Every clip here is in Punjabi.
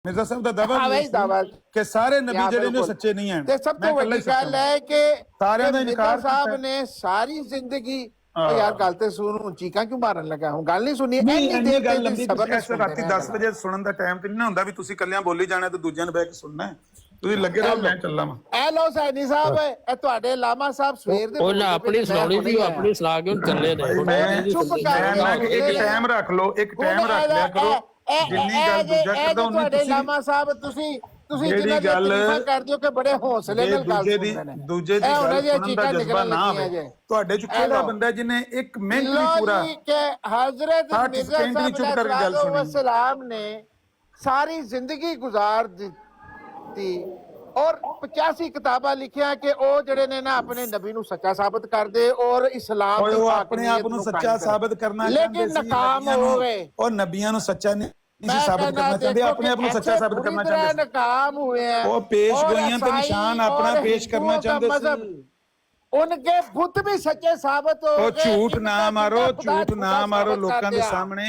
ਮਿਰਜ਼ਾ ਸਾਹਿਬ ਦਾ ਦਾਵਾ ਦਾਵਾ ਕਿ ਸਾਰੇ ਨਬੀ ਜਿਹੜੇ ਨੇ ਸੱਚੇ ਨਹੀਂ ਹਨ। ਤੇ ਸਭ ਤੋਂ ਵੱਡੀ ਗੱਲ ਹੈ ਕਿ ਸਾਰਿਆਂ ਦਾ ਇਨਕਾਰ ਸਾਹਿਬ ਨੇ ਸਾਰੀ ਜ਼ਿੰਦਗੀ ਯਾਰ ਗੱਲ ਤੇ ਸੁਣ, ਚੀਕਾਂ ਕਿਉਂ ਮਾਰਨ ਲੱਗਾ? ਹੁਣ ਗੱਲ ਨਹੀਂ ਸੁਣੀ, ਇੰਨੀ ਗੱਲ ਲੰਬੀ ਰਾਤੀ 10 ਵਜੇ ਸੁਣਨ ਦਾ ਟਾਈਮ ਤੇ ਨਹੀਂ ਨਾ ਹੁੰਦਾ ਵੀ ਤੁਸੀਂ ਕੱਲਿਆਂ ਬੋਲੀ ਜਾਣਾ ਤੇ ਦੂਜਿਆਂ ਨੂੰ ਬਹਿ ਕੇ ਸੁਣਨਾ। ਤੁਸੀਂ ਲੱਗੇ ਰਹੋ, ਮੈਂ ਚੱਲਾਂ ਵਾ। ਐ ਲੋ ਸੈਣੀ ਸਾਹਿਬ, ਇਹ ਤੁਹਾਡੇ ਲਾਮਾ ਸਾਹਿਬ ਸਵੇਰ ਦੇ ਉਹਨਾਂ ਆਪਣੀ ਸੁਣਾਉਣੀ ਸੀ, ਆਪਣੀ ਸੁਣਾ ਕੇ ਚੱਲੇ ਨੇ। ਮੈਂ ਇੱਕ ਟਾਈਮ ਰੱਖ ਲਓ, ਇੱਕ ਟਾਈਮ ਰੱਖ ਲਿਆ ਕਰੋ। ਜਿੰਨੀ ਗੱਲ ਦੂਜਾ ਕਰਦਾ ਉਨੀ ਤੁਹਾਡੇ ਲਾਮਾ ਸਾਹਿਬ ਤੁਸੀਂ ਜਿੰਨਾ ਗੱਲ ਕਰਦੇ ਹੋ ਕਿ ਬੜੇ ਹੌਸਲੇ ਨਾਲ ਗੱਲ ਸੁਣਦੇ ਨੇ। ਦੂਜੇ ਦੀ ਗੱਲ ਸੁਣਨ ਦਾ ਜਜ਼ਬਾ ਨਾ ਹੋਵੇ ਤੁਹਾਡੇ ਚ। ਕਿਹੜਾ ਬੰਦਾ ਜਿਹਨੇ ਇੱਕ ਮਿੰਟ ਵੀ ਪੂਰਾ ਕਿ ਹਜ਼ਰਤ ਮਿਰਜ਼ਾ ਸਾਹਿਬ ਸਲਾਮ ਨੇ ਸਾਰੀ ਜ਼ਿੰਦਗੀ ਗੁਜ਼ਾਰ ਦਿੱਤੀ ਔਰ 85 ਕਿਤਾਬਾਂ ਲਿਖਿਆ ਕਿ ਉਹ ਜਿਹੜੇ ਨੇ ਨਾ ਆਪਣੇ ਨਬੀ ਨੂੰ ਸੱਚਾ ਸਾਬਤ ਕਰਦੇ ਔਰ ਇਸਲਾਮ ਉਹ ਆਪਣੇ ਆਪ ਨੂੰ ਸੱਚਾ ਸਾਬਤ ਕਰਨਾ ਚਾਹੁੰਦੇ ਸੀ, ਲੇਕਿਨ ਨਾਕਾਮ ਹੋ ਗਏ। ਉਹ ਨਬੀਆਂ ਨੂੰ ਸੱਚਾ ਨਹੀਂ ਸਾਬਤ ਕਰਨਾ ਚਾਹੁੰਦੇ, ਆਪਣੇ ਆਪ ਨੂੰ ਸੱਚਾ ਸਾਬਤ ਕਰਨਾ ਚਾਹੁੰਦੇ ਸੀ। ਨਾਕਾਮ ਹੋਏ हैं। ਉਹ ਪੇਸ਼ ਗੋਈਆਂ ਤੇ ਨਿਸ਼ਾਨ ਆਪਣਾ ਪੇਸ਼ ਕਰਨਾ ਚਾਹੁੰਦੇ ਸੀ। उनके बुत भी सच्चे साबित हो गए। झूठ ना मारो, झूठ ना मारो लोगों के सामने।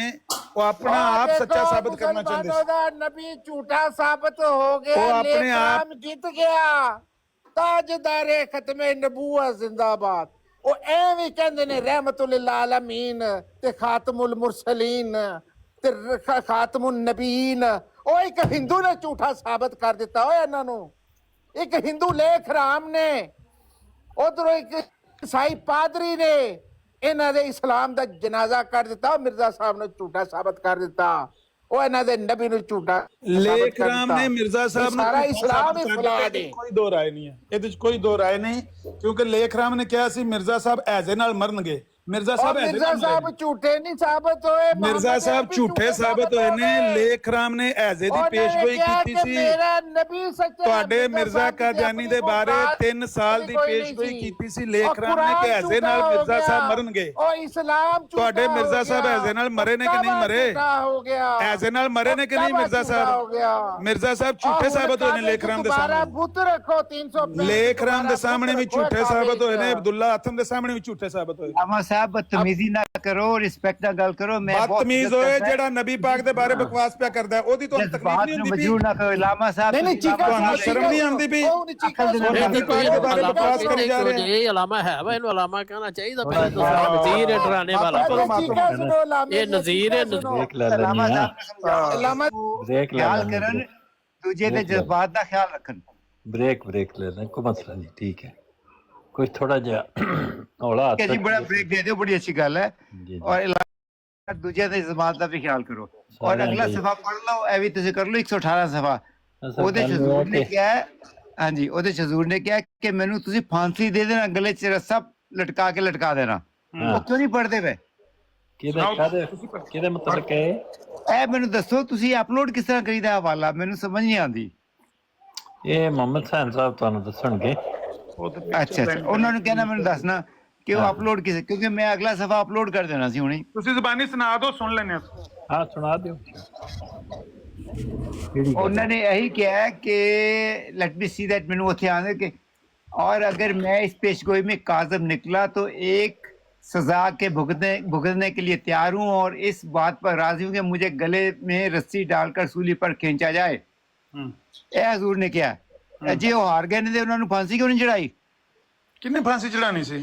वो अपना आप सच्चा साबित करना चाहते थे। नबी झूठा साबित हो गया, वो अपने आप जीत गया। ताजदारे खत्मे नबूवत जिंदाबाद। वो एवं कहते ने रहमतुल लिल आलमीन ते खातमुल मुरसलीन ते खातमुन नबीन। वो एक हिंदू ने झूठा साबित कर दिता हो इन्हां नूं। एक हिंदू लेख राम ने, उधरों एक ईसाई पादरी ने इन्हां दे इस्लाम दा जनाजा कर दिता। मिर्जा साहब ने झूठा साबित कर दिता। ਉਹ ਇਹਨਾਂ ਦੇ ਨਬੀ ਨੂੰ ਝੂਠਾ ਲੇਖ ਰਾਮ ਨੇ ਮਿਰਜ਼ਾ ਸਾਹਿਬ ਨੂੰ ਸਾਰਾ ਇਸਲਾਮ ਹੀ ਫੈਲਾ ਦੇ। ਕੋਈ ਦੋ ਰਾਏ ਨਹੀਂ ਹੈ ਇਹਦੇ ਚ, ਕੋਈ ਦੋ ਰਾਏ ਨਹੀਂ, ਕਿਉਂਕਿ ਲੇਖ ਰਾਮ ਨੇ ਕਿਹਾ ਸੀ ਮਿਰਜ਼ਾ ਸਾਹਿਬ ਐਜ਼ੇ ਨਾਲ ਮਰਨਗੇ। ਮਿਰਜ਼ਾ ਸਾਹਿਬ ਝੂਠੇ ਨਹੀਂ ਸਾਬਤ ਹੋਏ। ਮਿਰਜ਼ਾ ਸਾਹਿਬ ਝੂਠੇ ਸਾਬਤ ਹੋਏ ਨੇ। ਲੇਖ ਰਾਮ ਨੇ ਐਜ਼ੇ ਦੀ ਪੇਸ਼ਗੋਈ ਕੀਤੀ ਸੀ। ਮੇਰਾ ਨਬੀ ਸੱਚਾ। ਤੁਹਾਡੇ ਮਿਰਜ਼ਾ ਕਾਦੀਆਨੀ ਦੇ ਬਾਰੇ 3 ਸਾਲ ਦੀ ਪੇਸ਼ਗੋਈ ਕੀਤੀ ਸੀ ਲੇਖ ਰਾਮ ਨੇ ਕਿ ਐਜ਼ੇ ਨਾਲ ਮਿਰਜ਼ਾ ਸਾਹਿਬ ਮਰਨਗੇ। ਉਹ ਇਸਲਾਮ ਤੁਹਾਡੇ ਮਿਰਜ਼ਾ ਸਾਹਿਬ ਐਜ਼ੇ ਨਾਲ ਮਰੇ ਨੇ ਕਿ ਨਹੀਂ ਮਰੇ? ਹੋ ਗਿਆ ਐਜ਼ੇ ਨਾਲ ਮਰੇ ਨੇ ਕਿ ਨਹੀਂ ਮਿਰਜ਼ਾ ਸਾਹਿਬ? ਮਿਰਜ਼ਾ ਸਾਹਿਬ ਝੂਠੇ ਸਾਬਤ ਹੋਏ ਨੇ ਲੇਖ ਰਾਮ ਦੇ ਸਾਹਮਣੇ। ਬੁੱਤ ਰੱਖੋ 300 ਲੇਖ ਰਾਮ ਦੇ ਸਾਹਮਣੇ ਵੀ ਝੂਠੇ ਸਾਬਤ ਹੋਏ ਨੇ। ਅਬਦੁੱਲਾ ਆਥਮ ਦੇ ਸਾਹਮਣੇ ਵੀ ਝੂਠੇ ਸਾਬਤ ਹੋਏ। ਬਦਤਮੀਜ਼ੀ ਨਾ ਕਰੋ, ਰਿਸਪੈਕਟ ਨਾਲ ਗੱਲ ਕਰੋ। ਮੈਂ ਬਦਤਮੀਜ਼ ਹੋਏ ਜਿਹੜਾ ਨਬੀ ਪਾਕ ਦੇ ਬਾਰੇ ਬਕਵਾਸ ਪਿਆ ਕਰਦਾ, ਉਹਦੀ ਤੁਹਾਨੂੰ ਤਕਲੀਫ ਨਹੀਂ ਹੁੰਦੀ? ਮਜਬੂਰ ਨਾ ਕਰੋ ਲਾਮਾ ਸਾਹਿਬ। ਨਹੀਂ ਤੁਹਾਨੂੰ ਸ਼ਰਮ ਨਹੀਂ ਆਉਂਦੀ ਵੀ ਨਬੀ ਪਾਕ ਦੇ ਬਾਰੇ ਬਕਵਾਸ ਕਰੀ ਜਾ ਰਹੇ? ਇਹ ਅਲਾਮਾ ਹੈ ਵਾ, ਇਹਨੂੰ ਅਲਾਮਾ ਕਹਿਣਾ ਚਾਹੀਦਾ। ਪਹਿਲਾਂ ਤੁਸੀਂ ਨਜ਼ੀਰ ਹੈ ਡਰਾਣੇ ਵਾਲਾ। ਇਹ ਨਜ਼ੀਰ ਹੈ। ਬ੍ਰੇਕ ਖਿਆਲ ਕਰਨ, ਦੂਜੇ ਦੇ ਜਜ਼ਬਾਤ ਦਾ ਖਿਆਲ ਰੱਖਣ। ਬ੍ਰੇਕ ਲੈ ਲੈਣ, ਕੋਈ ਮਸਲਾ ਨਹੀਂ, ਠੀਕ ਹੈ। ਕੋਈ ਥੋੜਾ ਜਿਹਾ ਹੌਲਾ ਹੱਥ ਜੀ, ਬੜਾ ਬ੍ਰੇਕ ਦੇ ਦਿਓ, ਬੜੀ ਅੱਛੀ ਗੱਲ ਹੈ। ਔਰ ਦੂਜੇ ਦੇ ਜ਼ਮਾਨਤ ਦਾ ਵੀ ਖਿਆਲ ਕਰੋ। ਔਰ ਅਗਲਾ ਸਫਾ ਪੜ੍ਹ ਲਓ, ਇਹ ਵੀ ਤੁਸੀਂ ਕਰ ਲਓ 118 ਸਫਾ। ਉਹਦੇ ਚ ਹਜ਼ੂਰ ਨੇ ਕਿਹਾ, ਹਾਂਜੀ, ਉਹਦੇ ਚ ਹਜ਼ੂਰ ਨੇ ਕਿਹਾ ਕਿ ਮੈਨੂੰ ਤੁਸੀਂ ਫਾਂਸੀ ਦੇ ਦੇਣਾ, ਗਲੇ ਚ ਰੱਸਾ ਲਟਕਾ ਕੇ ਲਟਕਾ ਦੇਣਾ। ਉਹ ਕਿਉਂ ਨਹੀਂ ਪੜ੍ਹਦੇ ਪਏ? ਕਿਹਦੇ ਮਤਲਬ ਹੈ ਇਹ ਮੈਨੂੰ ਦੱਸੋ। ਤੁਸੀਂ ਅਪਲੋਡ ਕਿਸ ਤਰ੍ਹਾਂ ਕਰੀਦਾ ਹਵਾਲਾ? ਮੈਨੂੰ ਸਮਝ ਨਹੀਂ ਆਉਂਦੀ। ਇਹ ਮੁਹੰਮਦ ਹੁਸੈਨ ਸਾਹਿਬ ਤੁਹਾਨੂੰ ਦੱਸਣਗੇ। ਅੱਛਾ, ਉਹਨਾਂ ਨੂੰ ਕਹਿਣਾ ਮੈਨੂੰ ਦੱਸਣਾ ਕਿ ਉਹ ਅਪਲੋਡ ਕਿਸੇ, ਕਿਉਂਕਿ ਮੈਂ ਅਗਲਾ ਸਫਾ ਅਪਲੋਡ ਕਰ ਦੇਣਾ ਸੀ ਹੁਣੇ। ਤੁਸੀਂ ਜ਼ੁਬਾਨੀ ਸੁਣਾ ਦਿਓ, ਸੁਣ ਲੈਣੇ। ਹਾਂ, ਸੁਣਾ ਦਿਓ। ਉਹਨਾਂ ਨੇ ਇਹੀ ਕਿਹਾ ਕਿ ਲੈਟ ਮੀ ਸੀ दैट ਮੈਨੂੰ ਉੱਥੇ ਆने के, और अगर मैं इस पेशगोई में काज़िब निकला तो एक सजा के भुगतने के लिए तैयार हूँ और इस बात पर राजी हूँ कि मुझे गले में रस्सी डालकर सूली पर खींचा जाए। हजूर ने किया जे वो हार गए ने उन्होंने फांसी क्यों नहीं चढ़ाई? किन्ने फांसी चढ़ानी सी?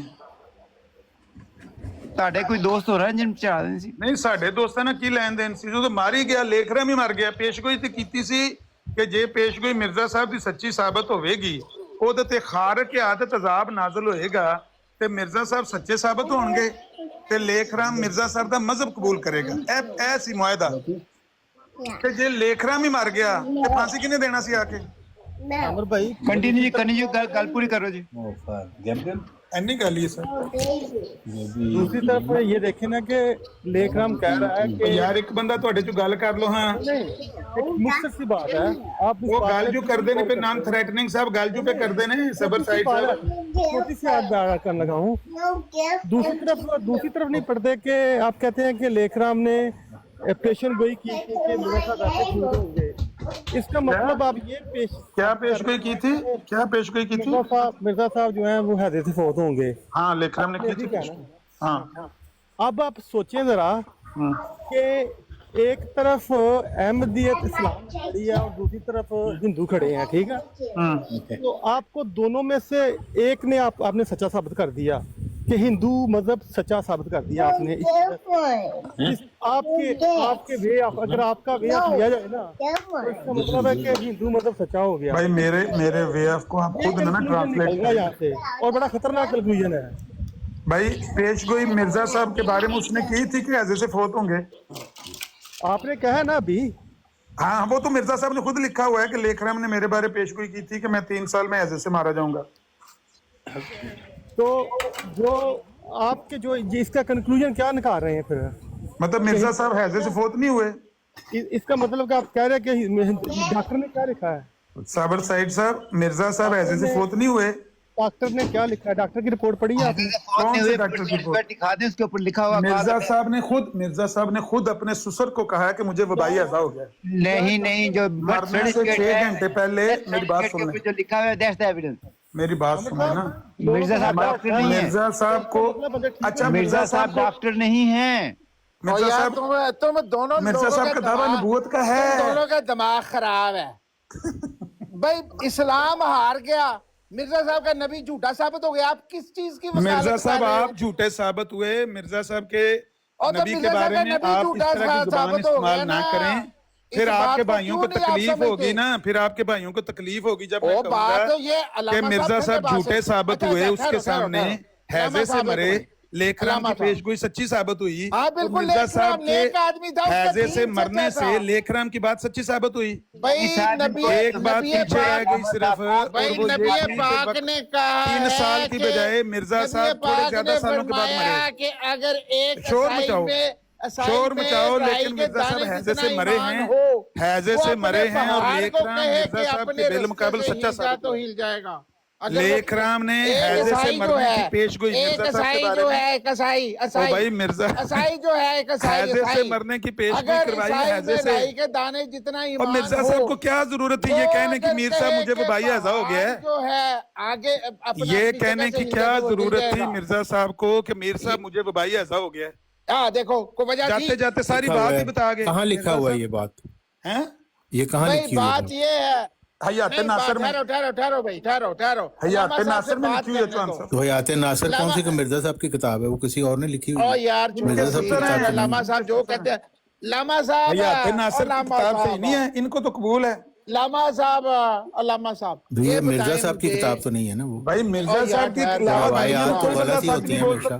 ਤੁਹਾਡੇ ਕੋਈ ਦੋਸਤ ਹੋ ਰਹੇ ਜਿਨ ਚੜਾ ਦੇਣੀ ਸੀ? ਨਹੀਂ, ਸਾਡੇ ਦੋਸਤਾਂ ਨਾਲ ਕੀ ਲੈਣ ਦੇਣ ਸੀ? ਜਦੋਂ ਮਾਰੀ ਗਿਆ ਲੇਖ ਰਾਮ ਹੀ ਮਰ ਗਿਆ। ਪੇਸ਼ਗੋਈ ਤੇ ਕੀਤੀ ਸੀ ਕਿ ਜੇ ਪੇਸ਼ਗੋਈ ਮਿਰਜ਼ਾ ਸਾਹਿਬ ਦੀ ਸੱਚੀ ਸਾਬਤ ਹੋਵੇਗੀ, ਉਹਦੇ ਤੇ ਖਾਰਕ ਤੇ ਤਜ਼ਾਬ ਨਾਜ਼ਲ ਹੋਏਗਾ ਤੇ ਮਿਰਜ਼ਾ ਸਾਹਿਬ ਸੱਚੇ ਸਾਬਤ ਹੋਣਗੇ ਤੇ ਲੇਖ ਰਾਮ ਮਿਰਜ਼ਾ ਸਾਹਿਬ ਦਾ ਮਜ਼ਹਬ ਕਬੂਲ ਕਰੇਗਾ। ਇਹ ਸੀ ਮੁਆਇਦਾ ਕਿ ਜੇ ਲੇਖ ਰਾਮ ਹੀ ਮਰ ਗਿਆ ਤੇ ਫਾਂਸੀ ਕਿਹਨੇ ਦੇਣਾ ਸੀ ਆ ਕੇ? अमर भाई कंटिन्यू गल पूरी करो जी। ਐਨੀ ਗੱਲ ਹੀ ਸਰ। दूसरी तरफ ये देखे ना कि लेखराम कह रहा है कि ਯਾਰ ਇੱਕ ਬੰਦਾ ਤੁਹਾਡੇ ਚੋਂ ਗੱਲ ਕਰ ਲੋ। ਹਾਂ, एक मुख्तसर सी बात है। आप ਉਹ ਗੱਲ ਜੋ ਕਰਦੇ ਨੇ ਫਿਰ ਨਾਨ ਥ੍ਰੈਟਨਿੰਗ ਸਾਹਿਬ ਗੱਲ ਜੋ पे करते ने सबर साइड ਸਾਹਿਬ। छोटी सी बात बयान करने लगा हूँ। दूसरी तरफ नहीं पढ़ते कि आप कहते हैं कि लेखराम ने पेशन गोई की कि होंगे। इसका मतलब आप ये क्या पेशगोई की थी? क्या पेशगोई की थी? मिर्जा साहब जो हैं वो हैदे से फौत होंगे। हाँ, लेखराम ने की थी। हाँ, अब आप सोचें जरा कि एक तरफ अहमदियत इस्लाम खड़ी है और दूसरी तरफ हिंदू खड़े हैं, ठीक है। तो आपको दोनों में से एक ने आपने सच्चा साबित कर दिया कि हिंदू मजहब सच्चा साबित कर दिया आपने। आपके वे अगर आपका वे लिया जाए ना तो इसका मतलब है कि हिंदू मजहब सच्चा हो गया। भाई मेरे वे ऑफ को आप खुद ना ट्रांसलेट यहाँ से, और बड़ा खतरनाक कंक्लूजन है भाई। पेशगोई मिर्जा साहब के बारे में उसने की थी कि ऐसे से फोत होंगे, आपने कहा ना अभी। हाँ वो तो मिर्जा साहब ने खुद लिखा हुआ है कि लेखराम ने मेरे बारे पेशगोई की थी कि मैं 3 साल में ऐसे से मारा जाऊंगा। तो जो आपके जो इसका कंक्लूजन क्या निकाल रहे हैं फिर? मतलब मिर्जा साहब हैजे से फोत नहीं हुए। इसका मतलब कि आप कह रहे हैं कि डॉक्टर ने क्या लिखा है? साबर साइड साहब, मिर्जा साहब हैजे से फोत नहीं हुए। डॉक्टर ने क्या लिखा है? डॉक्टर की रिपोर्ट पढ़ी है आपने? कौन से डॉक्टर की रिपोर्ट? दिखा दें, उसके ऊपर लिखा हुआ। मिर्जा साहब ने खुद अपने ससुर को कहा है कि मुझे वबाई अज़ा हो गया। नहीं, जो मरने से 6 घंटे पहले मेरी बात सुन लें। जो लिखा हुआ है दैट्स द एविडेंस। मेरी बात सुने ना। मिर्जा साहब डॉक्टर नहीं है। मिर्जा साहब को अच्छा मिर्जा साहब डॉक्टर नहीं है। मिर्जा साहब तुम दोनों मिर्जा साहब का दावा नबूवत का है। दोनों का दिमाग खराब है भाई। इस्लाम हार गया, मिर्जा साहब का नबी झूठा साबित हो गया। आप किस चीज की मिर्जा साहब आप झूठे साबित हुए। मिर्जा साहब के नबी के बारे में आप इस तरह की जुबान इस्तेमाल ना करें, फिर आपके भाइयों को तकलीफ होगी ना। फिर आपके भाइयों को तकलीफ होगी जब मैं कहूंगा कि मिर्जा साहब झूठे साबित हुए। उसके सामने हैजे से मरे, लेखराम की पेशगोई सच्ची साबित हुई। मिर्जा साहब के हैजे से मरने से लेखराम की बात सच्ची साबित हुई। एक बात पीछे रह गई सिर्फ, और वो ये थी कि 3 साल की बजाय मिर्जा साहब थोड़े ज्यादा सालों के बाद मरे। कि अगर एक शोर मचाओ, लेकिन मिर्जा साहब हैजे से मरे हैं, हैजे से मरे हैं। और लेखराम मिर्जा साहब के बिलमुकाबिल सच्चा साबित तो हिल जाएगा। लेखराम ने हैजे से मरने की पेशगोई मिर्जा साहब के बारे में। कसाई भाई मिर्जा कसाई जो है हैजे से मरने की पेशगोई करवाई हैजे से। के दाने जितना और मिर्जा साहब को क्या जरूरत है ये कहने की मीर साहब मुझे वबाई अज़ा हो गया है? जो है आगे ये कहने की क्या जरूरत थी मिर्जा साहब को कि मीर साहब मुझे वबाई अज़ा हो गया है? देखो को वजह जाते जाते सारी बात ही बता गए। कहाँ लिखा हुआ है ये बात? हैं ये कहाँ लिखी हुई है? बात ये है हयात नासिर में। ठहरो भाई, ठहरो। हयात नासिर में लिखी हुई है चौहान साहब। तो हयात नासिर कौन सी मिर्जा साहब की किताब है? वो किसी और ने लिखी हुई ओ है? यार मिर्जा साहब की किताब तो लामा साहब जो कहते हैं, लामा साहब हयात नासिर की किताब सही नहीं है, इनको तो कबूल है। लामा साहब ये मिर्जा साहब की किताब तो नहीं है ना वो? भाई मिर्जा साहब की रवायात तो गलत ही होती है हमेशा।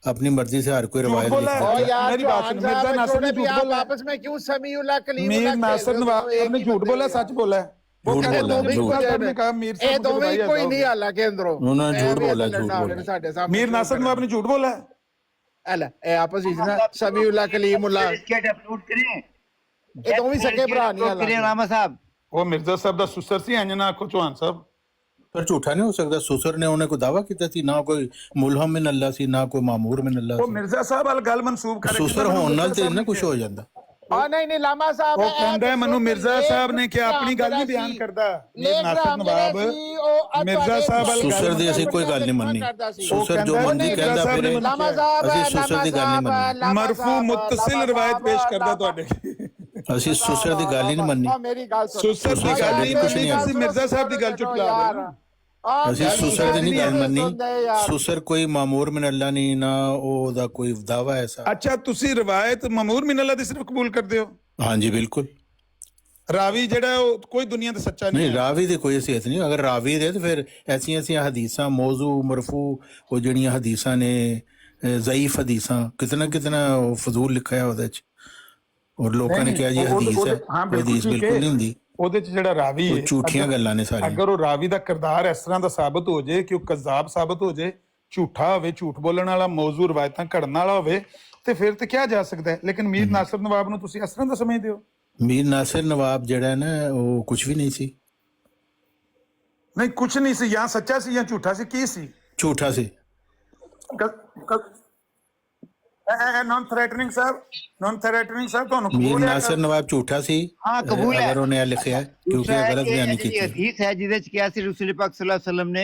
अपनी मर्जी से हर कोई रवायत लिखता है। मेरी बात सुन, मिर्जा नासिर ने झूठ बोला। आपस में क्यों समीउल्लाह कलीम मीर नासिर नवाब ने झूठ बोला सच बोला है? वो झूठ कहते बोला, हैं झूठ। ने कहा मीर साहब मुझे वबाई अज़ा कोई हो नहीं गया। आला के अंदरों उन्होंने झूठ बोला, झूठ बोला। मीर नासिर नवाब ने झूठ बोला है। अला ए आपस में समीउल्लाह कलीमुल्लाह स्केट अपलोड करें। ये तो भी सके भरा नहीं अपलोड करें रामा साहब। वो मिर्जा साहब ਦਾ ਸੁਸਰ ਸੀ ਅੰਜਨਾ ਆਖੋ ਚੌਹਾਨ ਸਾਹਿਬ। पर झूठा नहीं हो सकता। सुसर ने उन्हें कोई दावा किया थी ना, कोई मुलहम मिन अल्लाह सी ना कोई मामूर मिन अल्लाह ਉਹ सी। ਮਿਰਜ਼ਾ ਸਾਹਿਬ ਵਾਲ ਗੱਲ ਮਨਸੂਬ ਕਰੇ। सुसर होने नाल ते ना कुछ हो जाता। नहीं लामा साहब ਉਹ ਕਹਿੰਦਾ ਹੈ ਮੈਨੂੰ ਮਿਰਜ਼ਾ ਸਾਹਿਬ ਨੇ ਕਿ ਆਪਣੀ ਗੱਲ ਨਹੀਂ ਬਿਆਨ ਕਰਦਾ। ਮੀਰ ਨਾਸਿਰ ਨਵਾਬ ਮਿਰਜ਼ਾ ਸਾਹਿਬ ਵਾਲ सुसर दी असि कोई गल नहीं मननी। सुसर जो मंदी कहंदा फिर असि सुसर दी गल नहीं मननी। ਮਰਫੂ ਮੁਤਸਿਲ ਰਵਾਇਤ ਪੇਸ਼ ਕਰਦਾ ਤੁਹਾਡੇ। असि सुसर दी गल ही नहीं मननी। मेरी गल ਸੁਸਰ ਦੀ ਗੱਲ ਨਹੀਂ ਮੰਨੀ, ਤੁਸੀਂ ਮਿਰਜ਼ਾ ਸਾਹਿਬ ਦੀ ਗੱਲ ਚੁਟਲਾ ਰਹੇ ਹੋ। ਅਸੀਂ ਸੁਸਰ ਦੀ ਨਹੀਂ ਗੱਲ ਮੰਨੀ। ਸੁਸਰ ਕੋਈ ਮਾਮੂਰ ਮਿਨ ਅੱਲਾ ਨਹੀਂ, ਨਾ ਉਹਦਾ ਕੋਈ ਦਾਵਾ ਐਸਾ। ਅੱਛਾ ਤੁਸੀਂ ਰਵਾਇਤ ਮਮੂਰ ਮਿਨ ਅੱਲਾ ਦੀ ਸਿਰਫ ਕਬੂਲ ਕਰਦੇ ਹੋ? ਹਾਂਜੀ ਬਿਲकुल। ਰਾਵੀ ਜਿਹੜਾ ਉਹ ਕੋਈ ਦੁਨੀਆ ਤੇ ਸੱਚਾ ਨਹੀਂ ਨਹੀਂ ਰਾਵੀ ਦੀ ਕੋਈ ਹਸੀਅਤ ਨਹੀਂ। ਅਗਰ ਰਾਵੀ ਦੇ ਤੇ ਫਿਰ ਐਸੀਆਂ ਹਦੀਸਾਂ ਮੌਜ਼ੂ ਮਰਫੂ ਉਹ ਜਿਹੜੀਆਂ ਹਦੀਸਾਂ ਨੇ ਜ਼ਈਫ ਹਦੀਸਾਂ ਕਿਤਨਾ ਫਜ਼ੂਲ ਲਿਖਿਆ ਉਹਦੇ ਚ। ਔਰ ਲੋਕਾਂ ਨੇ ਕਿਹਾ ਜੀ ਹਦੀਸ ਹੈ, ਹਦੀਸ ਬਿਲਕੁਲ ਨਹੀਂ ਹੁੰਦੀ। ਉਹਦੇ ਚ ਜਿਹੜਾ ਰਾਵੀ ਹੈ ਝੂਠੀਆਂ ਗੱਲਾਂ ਨੇ ਸਾਰੀਆਂ। ਅਗਰ ਉਹ ਰਾਵੀ ਦਾ ਕਿਰਦਾਰ ਇਸ ਤਰ੍ਹਾਂ ਦਾ ਸਾਬਤ ਹੋ ਜਾਏ ਕਿ ਉਹ ਕਜ਼ਾਬ ਸਾਬਤ ਹੋ ਜਾਏ, ਝੂਠਾ ਹੋਵੇ, ਝੂਠ ਬੋਲਣ ਵਾਲਾ, ਮੌਜ਼ੂ ਰਵਾਇਤਾਂ ਘੜਨ ਵਾਲਾ ਹੋਵੇ, ਤੇ ਫਿਰ ਤੇ ਕਿਹਾ ਜਾ ਸਕਦਾ ਹੈ। ਲੇਕਿਨ ਮੀਰ ਨਾਸਿਰ ਨਵਾਬ ਨੂੰ ਤੁਸੀਂ ਇਸ ਤਰ੍ਹਾਂ ਦਾ ਸਮਝਦੇ ਹੋ? ਮੀਰ ਨਾਸਿਰ ਨਵਾਬ ਜਿਹੜਾ ਨਾ ਉਹ ਕੁਝ ਵੀ ਨਹੀਂ ਸੀ। ਨਹੀਂ ਕੁਝ ਨਹੀਂ ਸੀ, ਜਾਂ ਸੱਚਾ ਸੀ ਜਾਂ ਝੂਠਾ ਸੀ, ਕੀ ਸੀ? ਝੂਠਾ ਸੀ। ਨॉन थ्रेटनिंग साहब ਤੁਹਾਨੂੰ ਮੀਰ ਕਬੂਲ ਹੈ? ਨਾਸਿਰ ਨਵਾਬ ਝੂਠਾ ਸੀ। हाँ कबूल है। अगर उन्हें लिखा है क्योंकि गलत बयानी की थी। हदीस है जिदे च किया सी रसूल पाक सल्लल्लाहु अलैहि वसल्लम ने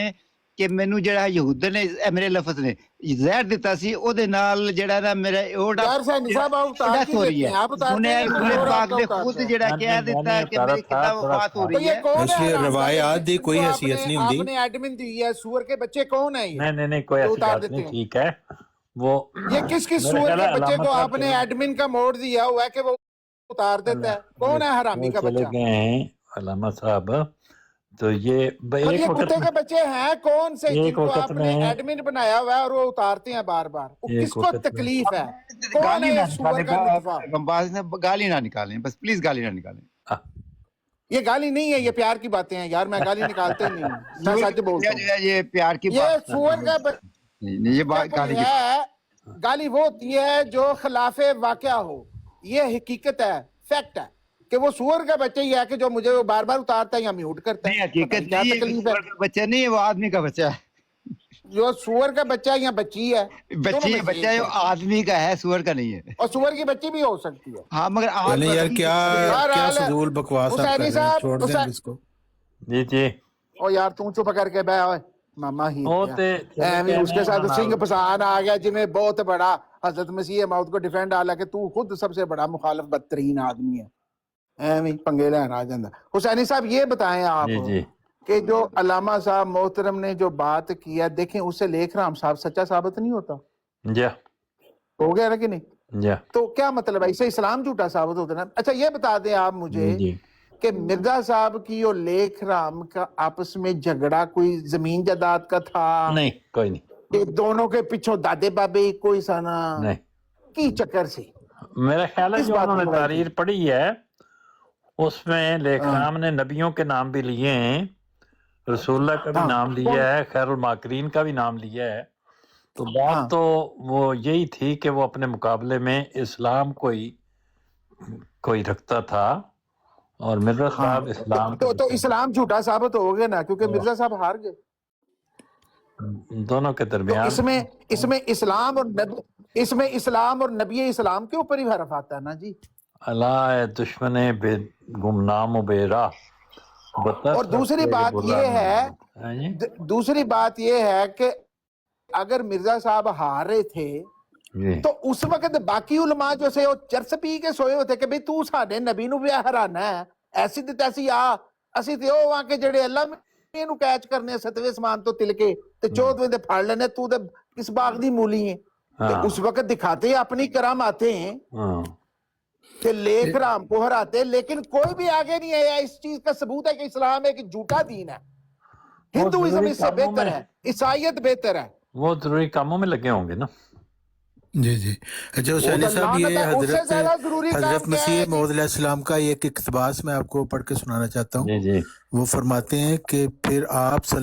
کہ ਮੈਨੂੰ ਜਿਹੜਾ ਯਹੂਦ ਨੇ ਮੇਰੇ ਲਫ਼ਜ਼ ਨੇ ਜ਼ਹਿਰ ਦਿੱਤਾ ਸੀ ਉਹਦੇ ਨਾਲ ਜਿਹੜਾ ਨਾ ਮੇਰਾ یار سینی صاحب آپ اتار ڈیتھ کی ہو رہی دیتے ہیں آپ ہے اتارتے انہیں ہیں انہیں پاک نے خود جڑا کہہ دیتا ہے کہ میری کتنا وفات ہو تو رہی یہ ہے کون اس ہے لیے حرام روایات زادے دی کوئی جو حیثیت نہیں آپ ہوندی نے ایڈمن دی ہے سور کے بچے کون ہیں یہ نہیں کوئی جو ایسی اتار بات دیتے نہیں، ہیں ٹھیک ہے وہ یہ کس کس میرا سور خیال کے ہے بچے علامہ کو صاحب آپ نے چلے- ایڈمن کا موڑ دیا ہوا ہے کہ وہ اتار دیتا ہے کون ہے حرامی وہ کا چلے بچہ گئے ہیں علامہ صاحب، تو یہ اور ایک یہ وقت کتے کے بچے ہیں کون سے ایک جن کو وقت آپ نے میں- ایڈمن بنایا ہوا ہے اور وہ اتارتے ہیں بار بار وہ ایک کس کو وقت میں- تکلیف ہے کون ہے گالی یہ نہ سور کا نطفہ نکالیں باز نے گالی نہ نکالیں بس پلیز گالی نہ نکالیں یہ گالی نہیں ہے یہ پیار کی باتیں ہیں یار میں گالی نکالتا ہی نہیں ہوں میں سچ بولتا ہوں جو ہے یہ پیار کی یہ بات سور کا نہیں یہ بات بچہ گالی کوئی کی ہے گالی وہ ہوتی ہے جو خلاف واقعہ ہو یہ حقیقت ہے فیکٹ ہے کہ وہ سور کا بچہ ہی ہے کہ جو مجھے وہ بار بار اتارتا ہے یا میوٹ کرتا نہیں ہے حقیقت کیا نہیں ہے تکلیف ہے سور کا بچہ نہیں ہے وہ آدمی کا بچہ ہے جو سور کا بچہ یا بچی ہے بچی ہے بچہ ہے وہ آدمی کا ہے سور کا نہیں ہے اور سور کی بچی بھی ہو سکتی ہے ہاں مگر چلیں یار کیا بہرحال فضول بکواس آپ حسینی کر رہے ہیں، صاحب چھوڑ دیں اب اس کو۔ جی او یار تم چپ کر کے بہ اوئے ماما ہی وہ تے ایویں اس کے ساتھ سنگھ پسان آ گیا جنہیں بہت بڑا حضرت مسیح موعود کو ڈیفینڈ آ کہ تو خود سب سے بڑا مخالف بدترین آدمی ہے ایویں پنگے لین آ جاندہ حسینی صاحب یہ بتائیں آپ جی کہ جو علامہ صاحب محترم نے جو بات کیا دیکھیں اس سے لیکھ رام صاحب سچا ثابت نہیں ہوتا جی ہو گیا نا کہ نہیں جی تو کیا مطلب ہے اسے اسلام جھوٹا ثابت ہوتا ہے نا اچھا یہ بتا دیں آپ مجھے جی کہ مرزا صاحب کی اور لیکھ رام کا آپس میں جھگڑا کوئی زمین جائیداد کا تھا نہیں کوئی نہیں کہ دونوں کے پیچھوں دادے بابے کوئی سنا نہیں کی چکر سے میرا خیال ہے کس جو بات انہوں کی نے لڑائی تحریر پڑھی ہے اس میں لیکھرام نے نبیوں کے نام بھی لیے ہیں، رسول اللہ کا بھی ہاں نام لیا ہے، خیر الماکرین کا بھی نام لیا ہے، تو ہاں بات تو وہ یہی تھی کہ وہ اپنے مقابلے میں اسلام کوئی رکھتا تھا اور مرزا صاحب اسلام تو اسلام جھوٹا ثابت ہو گیا نا کیونکہ مرزا صاحب ہار گئے دونوں کے تو درمیان اس میں اسلام اور نبی اسلام کے اوپر ہی حرف آتا ہے نا جی اللہ دشمن بے گمنام و بے راہ اور دوسری بات یہ ہے جی دوسری بات یہ ہے کہ اگر مرزا صاحب ہار رہے تھے جی تو اس وقت باقی علماء جو سے وہ چرس پی کے سوئے ہوتے کہ بھئی تو ساڈے نبی نو بھی ہرانا ہے ایسی تے تیسی آ اسی تے او وہاں کے جڑے اللہ میں نو کیچ کرنے ستویں اسمان تو تلکے تے 14ویں دے پھاڑ لینے تو تے کس باغ دی مولی ہیں تے اس وقت دکھاتے ہیں اپنی کرام آتے ہیں کہ لیکھ رام کو ہراتے لیکن کوئی بھی آگے نہیں آیا اس چیز کا ثبوت ہے کہ اسلام ایک جھوٹا دین ہے ہندوازم اس سے بہتر ہے عیسائیت بہتر ہے وہ ضروری کاموں میں لگے ہوں گے نا جی جی اچھا حسینی صاحب یہ اس سے زیادہ ضروری کام حضرت کیا مسیح ہے موعود علیہ السلام کا ایک اقتباس میں آپ کو پڑھ کے سنانا چاہتا ہوں جی جی وہ فرماتے ہیں کہ پھر آپ صلی